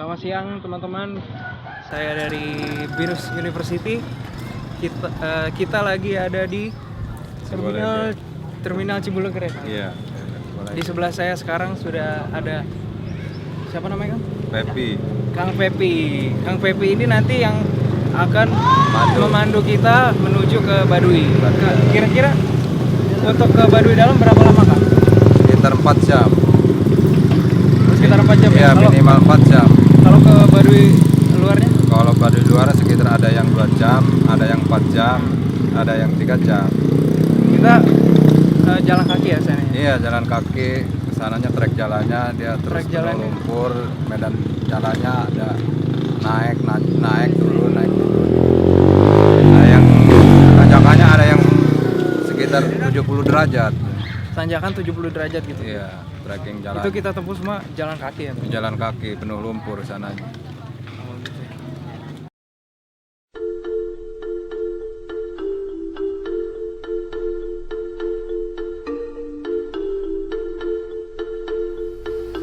Selamat siang teman-teman. Saya dari Binus University. Kita lagi ada di terminal Cibuleger. Iya. Di sebelah saya sekarang sudah ada siapa namanya, Kang? Pepi. Kang Pepi. Kang Pepi ini nanti yang akan memandu kita menuju ke Baduy. Kira-kira untuk ke Baduy dalam berapa lama, Kang? Sekitar 4 jam. Sekitar 4 jam ya? Minimal 4 jam. Kalau ke Baduy luarnya? Kalau Baduy luar sekitar ada yang 2 jam, ada yang 4 jam, ada yang 3 jam. Kita jalan kaki ya sana? Iya, jalan kaki. Kesananya trek jalannya dia terus penuh lumpur, medan jalannya ada naik turun. Ada yang tanjakannya ada yang sekitar 70 derajat. Tanjakan 70 derajat gitu. Iya, trekking jalan. Itu kita tempuh semua jalan kaki ya? Jalan kaki penuh lumpur sananya.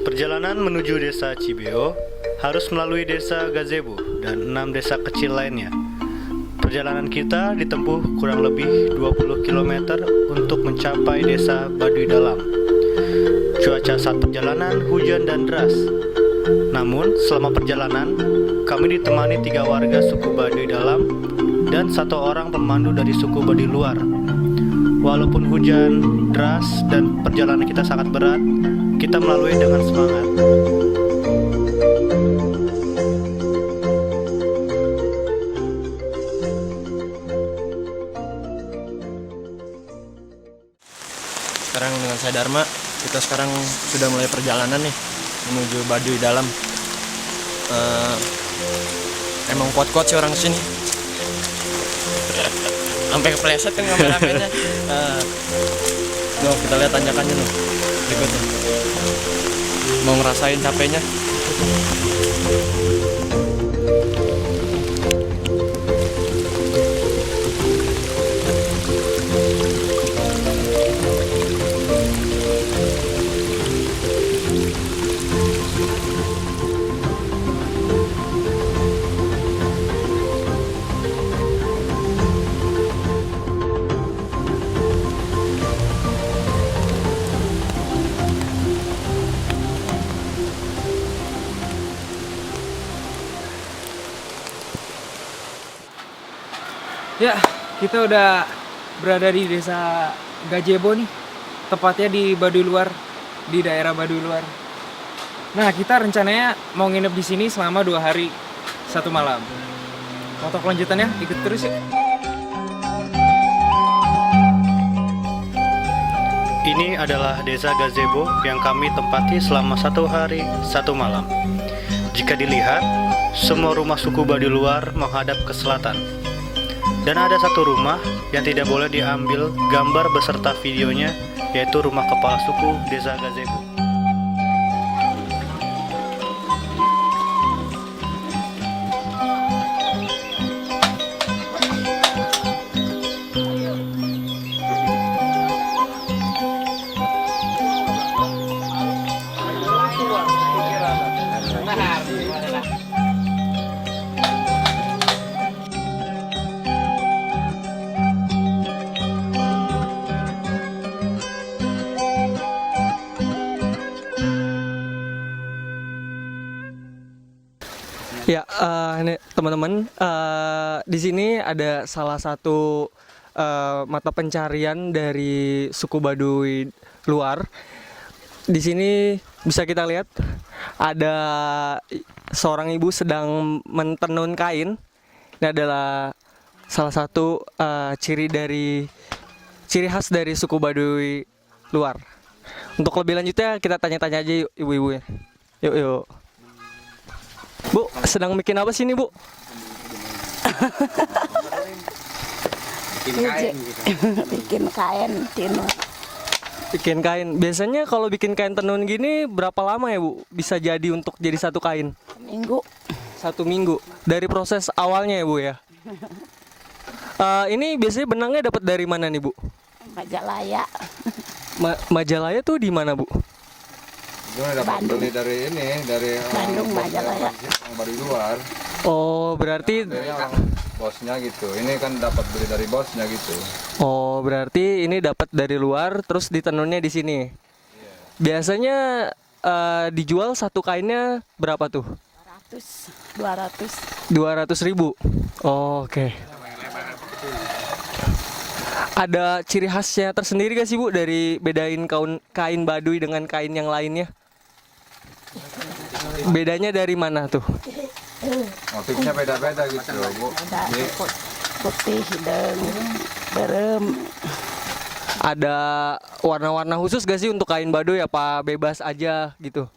Perjalanan menuju desa Cibeo harus melalui desa Gazebo dan 6 desa kecil lainnya. Perjalanan kita ditempuh kurang lebih 20 km untuk mencapai desa Baduy Dalam. Cuaca saat perjalanan hujan dan deras. Namun selama perjalanan kami ditemani 3 warga suku Baduy Dalam dan 1 orang pemandu dari suku Baduy Luar. Walaupun hujan deras dan perjalanan kita sangat berat, kita melalui dengan semangat. Sekarang dengan saya Dharma, kita sekarang sudah mulai perjalanan nih menuju Baduy Dalam. Emang kuat-kuat sih orang sini. Sampai kepleset kan kameramennya. Tuh, kita lihat tanjakannya nih. Berikutnya. Mau ngerasain capeknya. Ya, kita udah berada di desa Gazebo nih. Tepatnya di Baduy Luar, di daerah Baduy Luar. Nah, kita rencananya mau nginep di sini selama 2 hari 1 malam. Untuk kelanjutannya ikut terus yuk. Ini adalah desa Gazebo yang kami tempati selama 1 hari 1 malam. Jika dilihat, semua rumah suku Baduy Luar menghadap ke selatan. Dan ada 1 rumah yang tidak boleh diambil gambar beserta videonya, yaitu rumah kepala suku desa Gazebo. Ya, ini teman-teman, di sini ada salah satu mata pencarian dari suku Baduy Luar. Di sini bisa kita lihat ada seorang ibu sedang menenun kain. Ini adalah salah satu ciri khas dari suku Baduy Luar. Untuk lebih lanjutnya kita tanya-tanya aja yuk ibu-ibu ya. Yuk. Bu, sedang bikin apa sih ini, Bu? Bikin kain tenun. Bikin kain. Biasanya kalau bikin kain tenun gini berapa lama ya, Bu? Bisa jadi untuk jadi 1 kain? Minggu. 1 minggu. Dari proses awalnya ya, Bu ya? Ini biasanya benangnya dapat dari mana nih, Bu? Majalaya. Majalaya tuh di mana, Bu? Cuma dapat Bandung. beli dari ini, dari Bandung, Majalaya. orang baduy luar. Oh, berarti Dari orang bosnya gitu. Ini kan dapat beli dari bosnya gitu. berarti ini dapat dari luar terus ditenunnya di sini. Biasanya dijual satu kainnya berapa tuh? 200. 200.000. Oh, oke. Ada ciri khasnya tersendiri gak sih Bu dari bedain kain baduy dengan kain yang lainnya? Bedanya dari mana tuh? Motifnya beda-beda gitu, Bu. Ada Ini putih, hidung, berem. Ada warna-warna khusus gak sih untuk kain baduy apa bebas aja gitu?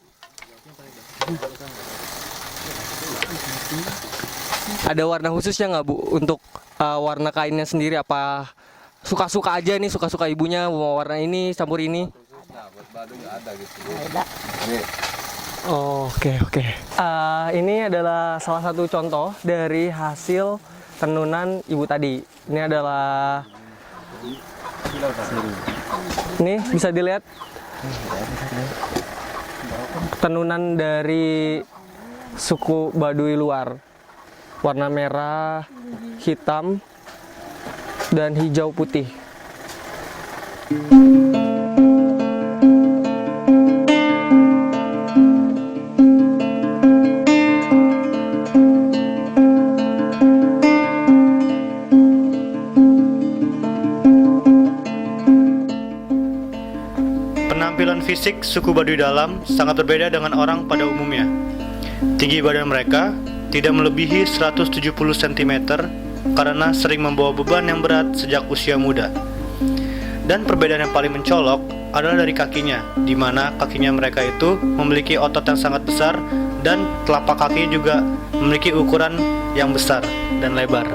Ada warna khususnya nggak Bu untuk warna kainnya sendiri apa suka-suka aja nih, suka-suka ibunya mau warna ini campur ini? nah, buat baduy nggak ada gitu, Bu. Ada. Ini Oke. Ini adalah salah satu contoh dari hasil tenunan ibu tadi. Ini adalah, ini bisa dilihat tenunan dari suku Baduy luar, warna merah, hitam, dan hijau putih. Penampilan fisik suku Baduy Dalam sangat berbeda dengan orang pada umumnya. Tinggi badan mereka tidak melebihi 170 cm karena sering membawa beban yang berat sejak usia muda. Dan perbedaan yang paling mencolok adalah dari kakinya, di mana kakinya mereka itu memiliki otot yang sangat besar dan telapak kakinya juga memiliki ukuran yang besar dan lebar.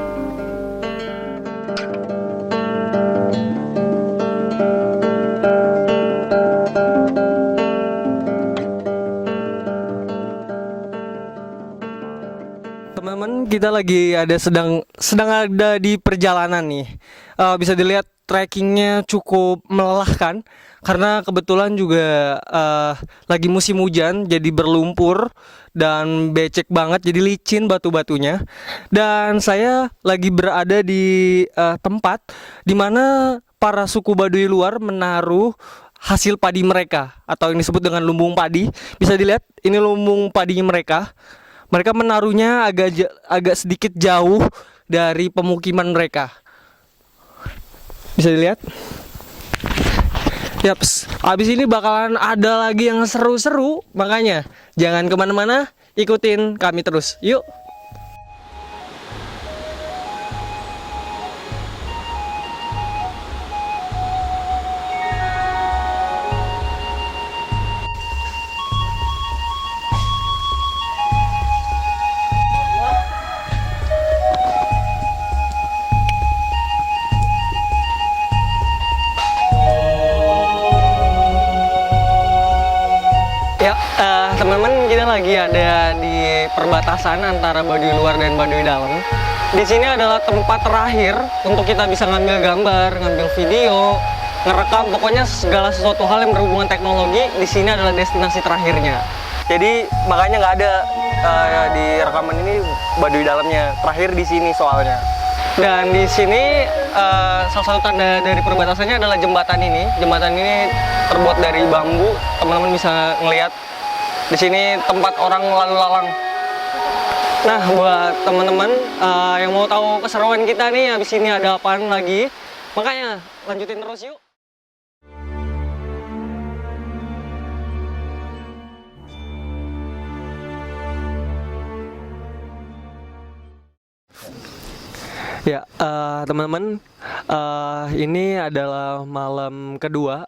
Teman-teman, kita lagi sedang ada di perjalanan nih. Bisa dilihat trekkingnya cukup melelahkan karena kebetulan juga lagi musim hujan, jadi berlumpur dan becek banget, jadi licin batu-batunya. Dan saya lagi berada di tempat di mana para suku Baduy luar menaruh hasil padi mereka atau yang disebut dengan lumbung padi. Bisa dilihat ini lumbung padinya mereka. Mereka menaruhnya agak sedikit jauh dari pemukiman mereka. Bisa dilihat. Yaps, habis ini bakalan ada lagi yang seru-seru. Makanya jangan kemana-mana, ikutin kami terus. Yuk. Ya, teman-teman, kita lagi ada di perbatasan antara Baduy luar dan Baduy dalam. Di sini adalah tempat terakhir untuk kita bisa ngambil gambar, ngambil video, ngerekam, pokoknya segala sesuatu hal yang berhubungan teknologi. Di sini adalah destinasi terakhirnya. Jadi makanya nggak ada di rekaman ini Baduy dalamnya, terakhir di sini soalnya. Dan di sini salah satu tanda dari perbatasannya adalah jembatan ini. Jembatan ini terbuat dari bambu. Teman-teman bisa ngelihat di sini tempat orang lalu lalang. Nah, buat teman-teman yang mau tahu keseruan kita nih, habis ini ada apaan lagi, makanya lanjutin terus yuk. Ya, teman-teman, ini adalah malam kedua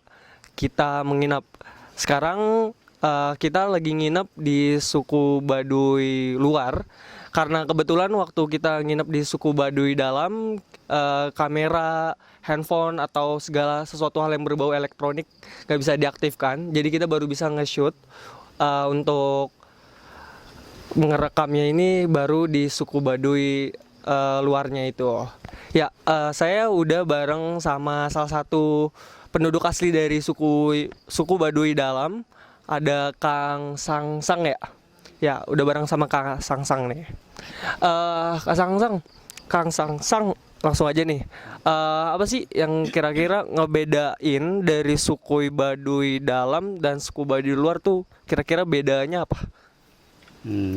kita menginap. Sekarang kita lagi nginep di suku Baduy luar. Karena kebetulan waktu kita nginep di suku Baduy dalam, kamera, handphone, atau segala sesuatu hal yang berbau elektronik gak bisa diaktifkan. Jadi kita baru bisa nge-shoot untuk ngerekamnya ini baru di suku Baduy luarnya itu. Ya, saya udah bareng sama salah satu penduduk asli dari suku Baduy dalam. ada Kang Sangsang ya. Ya, udah bareng sama Kang Sangsang nih. Kang Sangsang, langsung aja nih. Apa sih yang kira-kira ngebedain dari suku Baduy dalam dan suku Baduy luar tuh kira-kira bedanya apa?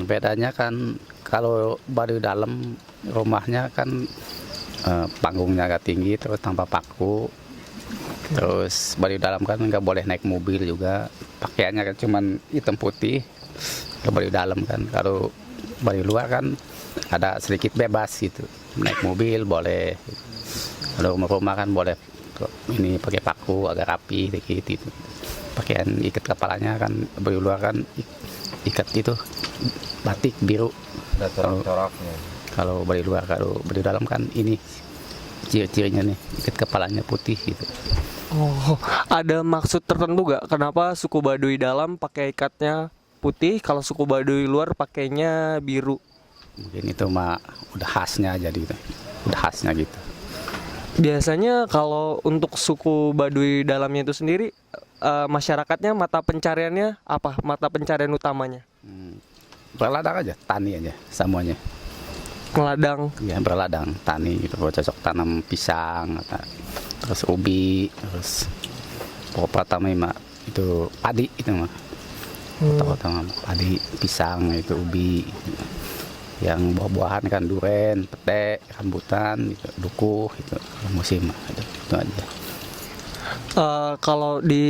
Bedanya kan kalau Baduy dalam rumahnya kan panggungnya agak tinggi terus tanpa paku. Terus Baduy dalam kan nggak boleh naik mobil juga, pakaiannya kan cuman hitam putih. Kalau Baduy dalam kan, kalau Baduy luar kan ada sedikit bebas gitu, naik mobil boleh. Kalau rumah kan boleh ini pakai paku agak rapi sedikit itu. Pakaian ikat kepalanya kan Baduy luar kan ikat itu batik biru. Ada corak-coraknya. Kalau Baduy luar, kalau Baduy dalam kan ini ciri-cirinya nih, ikat kepalanya putih gitu. Oh, ada maksud tertentu gak kenapa suku Baduy dalam pakai ikatnya putih, kalau suku Baduy luar pakainya biru? Mungkin itu mah udah khasnya aja gitu, udah khasnya gitu. Biasanya kalau untuk suku Baduy dalamnya itu sendiri, masyarakatnya mata pencariannya apa? Mata pencarian utamanya? Berladang aja, tani aja semuanya. Ngeladang. Ya berladang, tani gitu, cocok tanam pisang, terus ubi, terus pokok pertama mah itu padi itu mah. Pertama padi, pisang, itu ubi. Yang buah-buahan kan duren, pete, rambutan, gitu, dukuh itu musim itu aja. Kalau di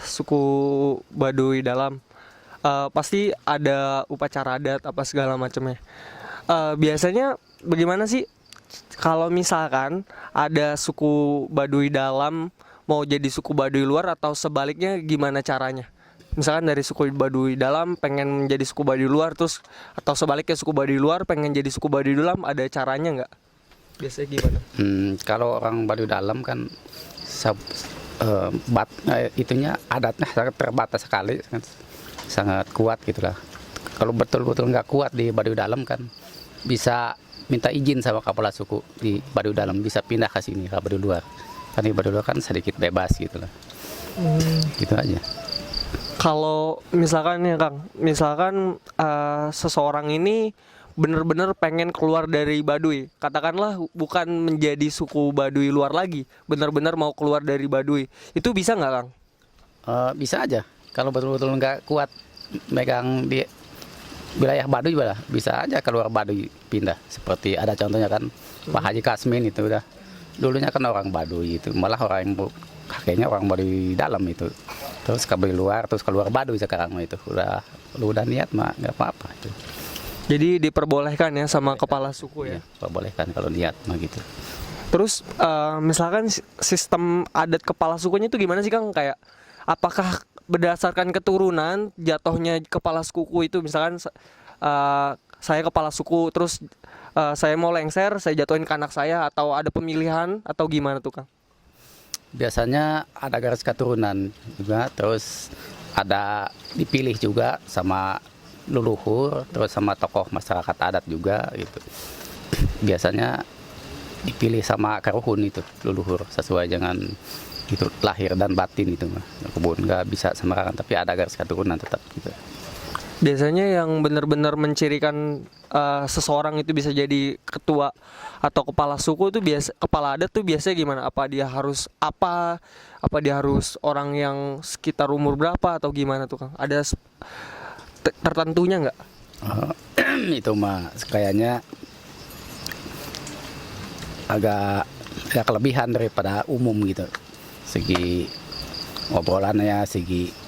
suku Baduy dalam pasti ada upacara adat apa segala macamnya. Biasanya bagaimana sih kalau misalkan ada suku Baduy dalam mau jadi suku Baduy luar atau sebaliknya gimana caranya? Misalkan dari suku Baduy dalam pengen menjadi suku Baduy luar terus atau sebaliknya suku Baduy luar pengen jadi suku Baduy dalam, ada caranya nggak? Biasanya gimana? Kalau orang Baduy dalam kan itunya adatnya sangat terbatas sekali, sangat kuat gitulah. Kalau betul-betul nggak kuat di Baduy dalam kan bisa minta izin sama kepala suku di Baduy dalam, bisa pindah ke sini ke Baduy luar. Kan di Baduy luar kan sedikit bebas gitulah. Gitu aja. Kalau misalkan ya Kang, misalkan seseorang ini benar-benar pengen keluar dari Baduy, katakanlah bukan menjadi suku Baduy luar lagi, benar-benar mau keluar dari Baduy, itu bisa nggak Kang? Bisa aja. Kalau betul-betul nggak kuat megang di wilayah Baduy bisa aja keluar Baduy pindah. Seperti ada contohnya kan Pak Haji Kasmin itu udah dulunya kan orang Baduy itu, malah orang yang kakeknya orang Baduy dalam itu. Terus ke Baduy luar, terus keluar Baduy sekarang itu udah niat mah nggak apa-apa itu. Jadi diperbolehkan ya sama kepala suku ya? Diperbolehkan kalau niat mah gitu. Terus misalkan sistem adat kepala sukunya itu gimana sih Kang? Kayak apakah berdasarkan keturunan jatuhnya kepala suku itu, misalkan saya kepala suku terus saya mau lengser, saya jatuhin ke anak saya, atau ada pemilihan atau gimana tuh Kang? Biasanya ada garis keturunan juga, terus ada dipilih juga sama leluhur, terus sama tokoh masyarakat adat juga gitu. Biasanya dipilih sama karuhun itu leluhur sesuai dengan itu lahir dan batin itu mah. Kebun nggak bisa sembarangan, tapi ada garis keturunan tetap gitu. Biasanya yang benar-benar mencirikan seseorang itu bisa jadi ketua atau kepala suku itu kepala adat tuh biasanya gimana? Apa dia harus apa dia harus orang yang sekitar umur berapa atau gimana tuh Kang? Ada tertentunya nggak? Itu mah kayaknya agak kelebihan daripada umum gitu. Segi obrolannya, segi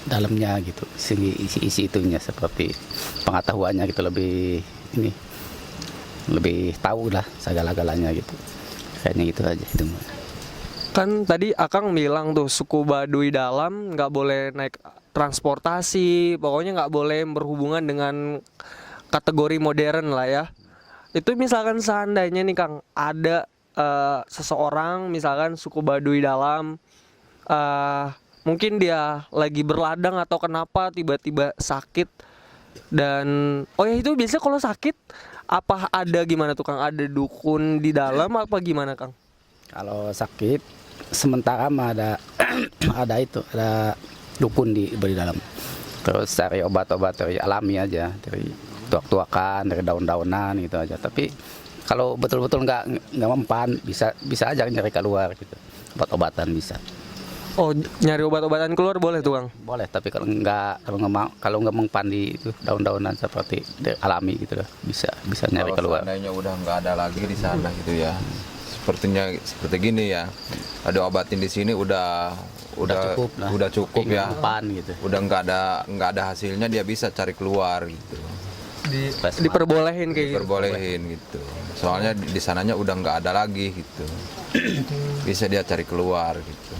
dalamnya gitu, segi isi itunya seperti pengetahuannya gitu, lebih tahu lah segala-galanya gitu. Kayaknya gitu aja itu mah. Kan tadi Akang bilang tuh suku Baduy dalam nggak boleh naik transportasi, pokoknya nggak boleh berhubungan dengan kategori modern lah ya. Itu misalkan seandainya nih Kang ada seseorang misalkan suku Baduy dalam, mungkin dia lagi berladang atau kenapa tiba-tiba sakit dan itu biasanya kalau sakit apa ada gimana tuh Kang? Ada dukun di dalam apa gimana Kang? Kalau sakit sementara mah ada ada dukun di Baduy Dalam. Terus cari obat-obat dari alami aja, dari tuak-tuakan, dari daun-daunan gitu aja. Tapi kalau betul-betul nggak mempan, bisa aja nyari keluar gitu. Obat-obatan bisa. Oh, nyari obat-obatan keluar boleh tuh Kang? Boleh, tapi kalau nggak mempan di itu daun-daunan seperti alami gitu lah, bisa nyari Kalau keluar. seandainya udah nggak ada lagi di sana gitu ya, seperti gini ya, ada obatin di sini udah cukup lah. udah cukup Tapi ya, nggak mempan gitu. udah nggak ada hasilnya, dia bisa cari keluar gitu, Diperbolehin kayak gitu. diperbolehin gitu. Soalnya di sananya udah nggak ada lagi gitu, bisa dia cari keluar gitu.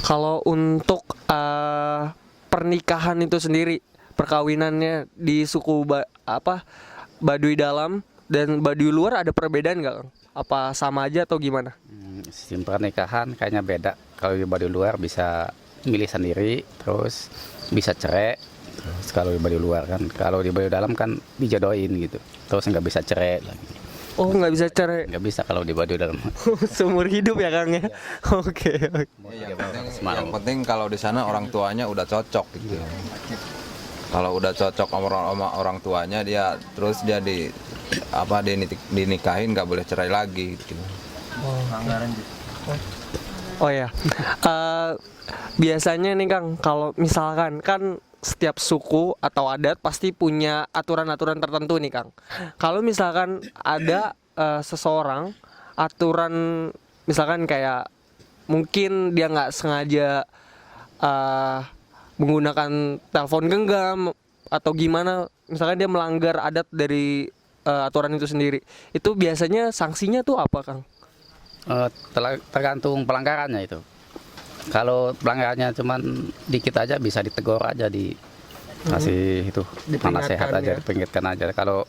Kalau untuk pernikahan itu sendiri, perkawinannya di suku Baduy Dalam dan Baduy Luar ada perbedaan nggak, Kang? Apa sama aja atau gimana? Sistem pernikahan kayaknya beda. Kalau di Baduy Luar bisa milih sendiri, terus bisa cerai. Terus kalau di Baduy Luar kan, kalau di Baduy Dalam kan dijodohin gitu, terus nggak bisa cerai lagi. Oh, nggak bisa cerai. Nggak bisa kalau di Baduy Dalam. Seumur hidup ya Kang ya? Oke. Yang penting kalau di sana orang tuanya udah cocok gitu. Kalau udah cocok sama orang tuanya, dia dinikahin, nggak boleh cerai lagi gitu. Oh ya. Biasanya nih Kang, kalau misalkan kan setiap suku atau adat pasti punya aturan-aturan tertentu nih Kang. Kalau misalkan ada seseorang aturan, misalkan kayak mungkin dia nggak sengaja menggunakan telepon genggam atau gimana, misalkan dia melanggar adat dari aturan itu sendiri, itu biasanya sanksinya tuh apa Kang? Tergantung pelanggarannya itu. Kalau pelanggarannya cuman dikit aja bisa ditegur aja, kasih itu nasihat aja, diperingatkan aja. Kalau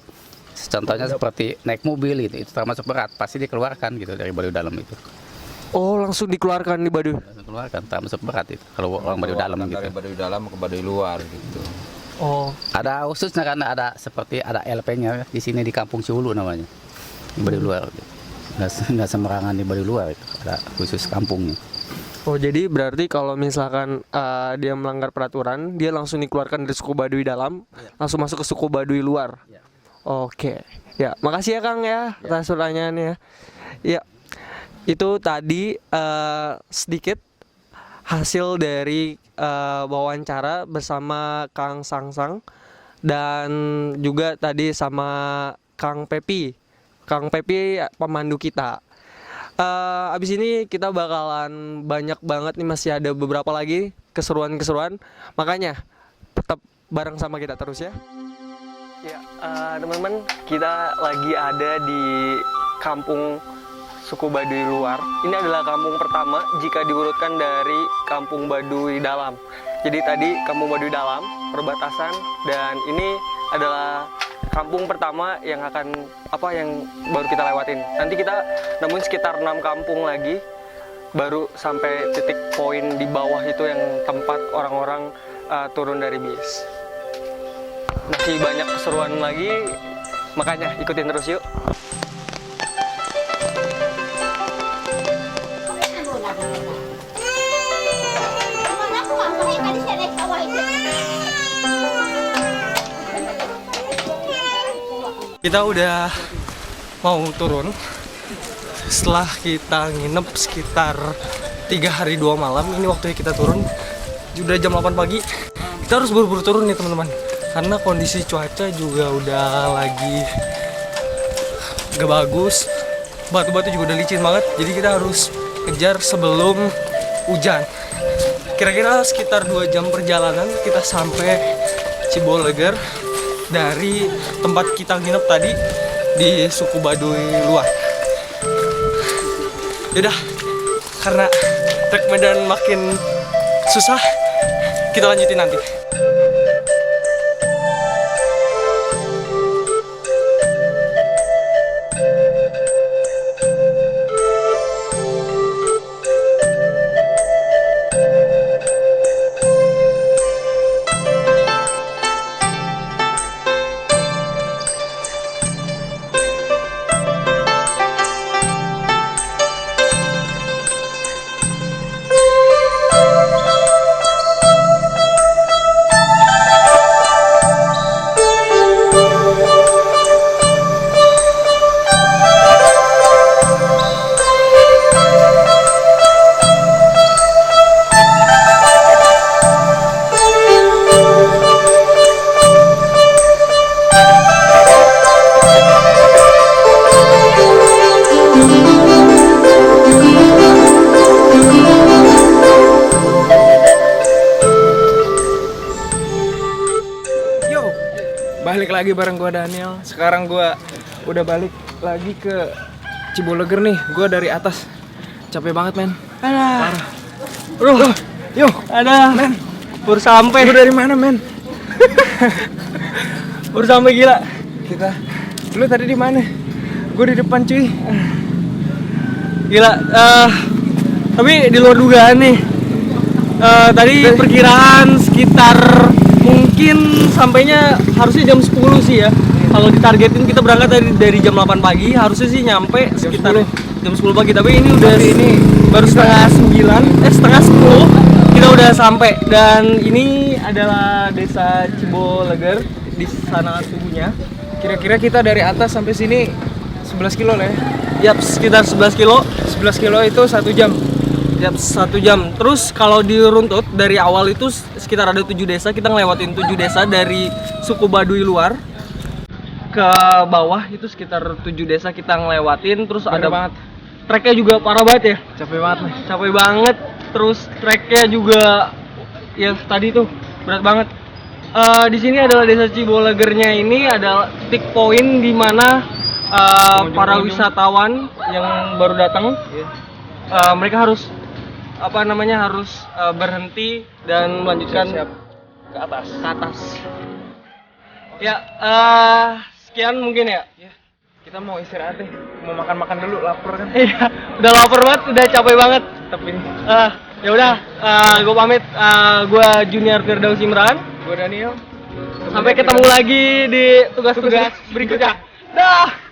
contohnya seperti naik mobil itu termasuk berat, pasti dikeluarkan gitu dari Baduy Dalam itu. Oh, langsung dikeluarkan di Baduy. Keluarkan, termasuk berat itu kalau orang Baduy Dalam gitu. Dari Baduy Dalam ke Baduy Luar gitu. Oh, Ada khususnya karena ada LP-nya di sini di Kampung Ciulu namanya, di Baduy Luar. Nggak sembarangan di Baduy Luar itu, ada khusus kampungnya. oh jadi berarti kalau misalkan dia melanggar peraturan, dia langsung dikeluarkan dari suku Baduy Dalam, langsung masuk ke suku Baduy Luar. Oke. Ya, makasih ya Kang ya atas pertanyaannya. Ya, itu tadi sedikit hasil dari wawancara bersama Kang Sangsang dan juga tadi sama Kang Pepi. Kang Pepi pemandu kita. Abis ini kita bakalan banyak banget nih, masih ada beberapa lagi keseruan-keseruan. Makanya tetap bareng sama kita terus ya. Ya, teman-teman, kita lagi ada di kampung suku Baduy Luar. Ini adalah kampung pertama jika diurutkan dari kampung Baduy Dalam. Jadi tadi kampung Baduy Dalam, perbatasan, dan ini adalah kampung pertama yang baru kita lewatin. Nanti kita nemuin sekitar 6 kampung lagi baru sampai titik poin di bawah itu yang tempat orang-orang turun dari bis. Masih banyak keseruan lagi, makanya ikutin terus yuk. Kita udah mau turun setelah kita nginep sekitar 3 hari 2 malam. Ini waktunya kita turun, udah jam 8 pagi. Kita harus buru-buru turun nih teman-teman, karena kondisi cuaca juga udah lagi gak bagus. Batu-batu juga udah licin banget, jadi kita harus kejar sebelum hujan. Kira-kira sekitar 2 jam perjalanan kita sampai Ciboleger dari tempat kita nginep tadi di suku Baduy Luar. Yaudah, karena trek medan makin susah, kita lanjutin nanti. lagi bareng gua Daniel. Sekarang gua udah balik lagi ke Ciboleger nih. Gua dari atas. Capek banget, men. Parah. Yo, Ada. men. Baru sampai. Lu dari mana, men? Baru sampai gila. Kita. Lu tadi di mana? Gua di depan, cuy. Gila. Tapi di luar dugaan nih. Tadi perkiraan sekitar mungkin sampainya harusnya jam 10 sih ya. Kalau ditargetin kita berangkat dari jam 8 pagi, harusnya sih nyampe sekitar jam 10 pagi. Tapi ini udah baru setengah 9, setengah 10 kita udah sampai. Dan ini adalah desa Ciboleger di sana subuhnya. Kira-kira kita dari atas sampai sini 11 kilo lah ya. Yap, sekitar 11 kilo. 11 kilo itu 1 jam. Yap, 1 jam. Terus kalau diruntut dari awal itu sekitar ada 7 desa. Kita ngelewatin 7 desa dari suku Baduy luar ke bawah itu sekitar 7 desa kita ngelewatin. Terus Bener ada banget. treknya juga parah banget ya. Capek banget nih. Capek banget. Terus treknya juga ya tadi tuh berat banget. Di sini adalah desa Cibolegernya, ini adalah titik poin di mana para wisatawan yang baru datang mereka harus berhenti dan melanjutkan Siap. ke atas. Ya, sekian mungkin ya. Kita mau istirahat deh. Mau makan-makan dulu, lapar kan. Iya, udah lapar banget, udah capek banget. Tapi Ya udah, gue pamit. Gue Junior Firdaus Imran. gua Daniel. Sampai ketemu lagi di tugas-tugas berikutnya. Dah.